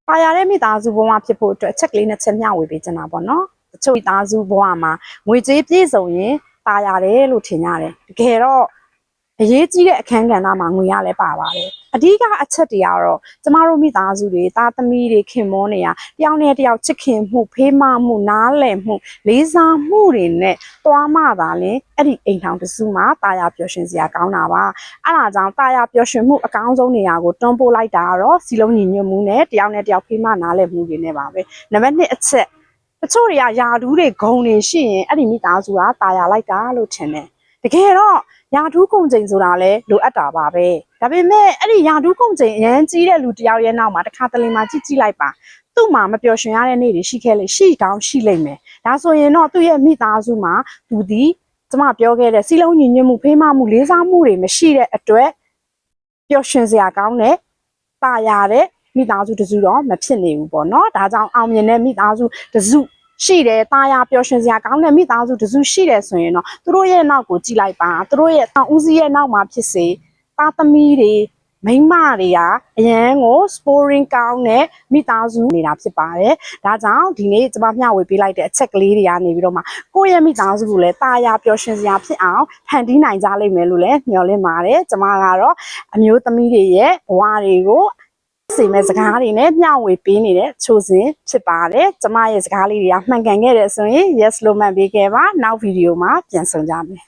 ပါရတဲ့မိသားစုဘဝဖြစ်ဖို့အတွက်အချက်ကလေးနဲ့ချက်မျှဝေပေးချင်တာပေါ့နော်တချို့မိသားစုဘဝမှာငွေကြေးပြည့်စုံရင်ပါရတယ်လို့ထင်ရတယ်တကယ်တော့အရေးကြီးတဲ့အခန်းကဏ္ဍမှာငွေရလဲပါပါတယ်အဓိကအချက်တွေကတော့ကျမတို့မိသားစုတွေသားသမီးတွေခင်မောနေရတယောက်နဲ့တယောက်ချစ်ခင်မှုဖေးမမှုနားလည်မှုလေးစားမှုတွေနဲ့တွားမှသာလင်အဲ့ဒီအိမ်ထောင်တစုမှာတာယာပျော်ရွှင်စရာကောင်းတာပါအဲ့ဒါကြောင့်တာယာပျော်ရွှင်မှုအကောင်းဆုံးနေရာကိုတွန်းပို့လိုက်တာကတော့စီလုံးညီညွတ်မှုနဲ့တယောက်နဲ့တယောက်ဖေးမနားလည်မှုတွေနဲ့ပါပဲနံပါတ်1အချက်တချို့တွေကယာဒူးတွေဂုံတွေရှိရင်အဲ့ဒီမိသားစုကတာယာလိုက်တာလို့ထင်တယ်တကယ်တော့ယာဒူးကုန်ချိန်ဆိုတာလည်းလိုအပ်တာပါပဲဒါပေမဲ့အဲ့ဒီယာဒူးကုန်ချိန်အရန်ကြီးတဲ့လူတယောက်ရဲ့နောက်မှာတစ်ခါတလေမှကြည့်လိုက်ပါသူ့မှာမပျော်ရွှင်ရတဲ့နေ့တွေရှိခဲ့လေရှိတောင်းရှိလိမ့်မယ်ဒါဆိုရင်တော့သူ့ရဲ့မိသားစုမှာသူဒီကျမပြောခဲ့တဲ့စီလုံးညီညွတ်မှုဖေးမမှုလေးစားမှုတွေမရှိတဲ့အတွက်ပျော်ရွှင်စရာကောင်းတဲ့တာယာတဲ့မိသားစုတစုတော့မဖြစ်နေဘူးပေါ့နော်ဒါကြောင့်အောင်မြင်တဲ့မိသားစုတစုရှိတယ်တာယာပျော်ရွှင်စရာကောင်းတဲ့မိသားစုတစုရှိတယ်ဆိုရင်တော့သူတို့ရဲ့နောက်ကိုကြည့်လိုက်ပါသူတို့ရဲ့ဦးစီးရဲ့နောက်မှာဖြစ်စေသားသမီးတွေမိန်းမတွေကအရန်ကို scoring ကောင်းတဲ့မိသားစုနေတာဖြစ်ပါတယ်ဒါကြောင့်ဒီနေ့ကျွန်မမျှဝေပေးလိုက်တဲ့အချက်ကလေးတွေကနေပြီးတော့မှကိုယ့်ရဲ့မိသားစုကိုလည်းတာယာပျော်ရွှင်စရာဖြစ်အောင်ဖန်တီးနိုင်ကြလိမ့်မယ်လို့လည်းမျှော်လင့်ပါတယ်ကျွန်မကတော့အမျိုးသမီးတွေရဲ့ဘဝတွေကိုစီမဲ့စကားတွေနဲ့မျှဝေပေးနေတဲ့ချိုးစဉ်ဖြစ်ပါတယ်ကျမရဲ့စကားလေးတွေကမှန်ကန်ခဲ့တယ်ဆိုရင် yes လို့မှတ်ပေးခဲ့ပါနောက်ဗီဒီယိုမှာပြန်ဆုံကြမယ်